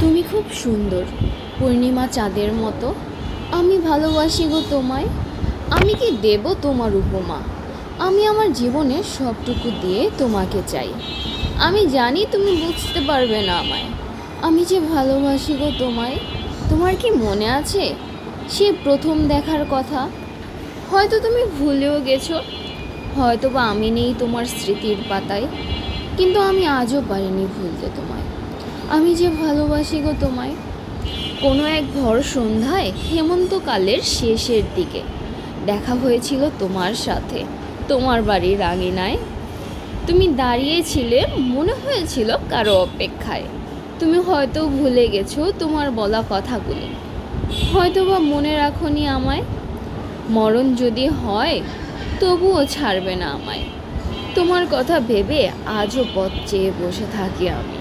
তুমি খুব সুন্দর, পূর্ণিমা চাঁদের মতো। আমি ভালোবাসি গো তোমায়। আমি কি দেব তোমার উপমা? আমি আমার জীবনের সবটুকু দিয়ে তোমাকে চাই। আমি জানি তুমি বুঝতে পারবে না আমায়। আমি যে ভালোবাসি গো তোমায়। তোমার কি মনে আছে সে প্রথম দেখার কথা? হয়তো তুমি ভুলেও গেছো, হয়তো বা আমি নেই তোমার স্মৃতির পাতায়, কিন্তু আমি আজও পারিনি ভুলতে তোমায়। আমি যে ভালোবাসি গো তোমায়। কোনো এক ভর সন্ধ্যায় হেমন্তকালের শেষের দিকে দেখা হয়েছিল তোমার সাথে, তোমার বাড়ির আঙিনায়। তুমি দাঁড়িয়েছিলে, মনে হয়েছিল কারো অপেক্ষায়। তুমি হয়তো ভুলে গেছো তোমার বলা কথাগুলো, হয়তো বা মনে রাখোনি আমায়। মরণ যদি হয় তবুও ছাড়বে না আমায়। তোমার কথা ভেবে আজও পথ চেয়ে বসে থাকি আমি।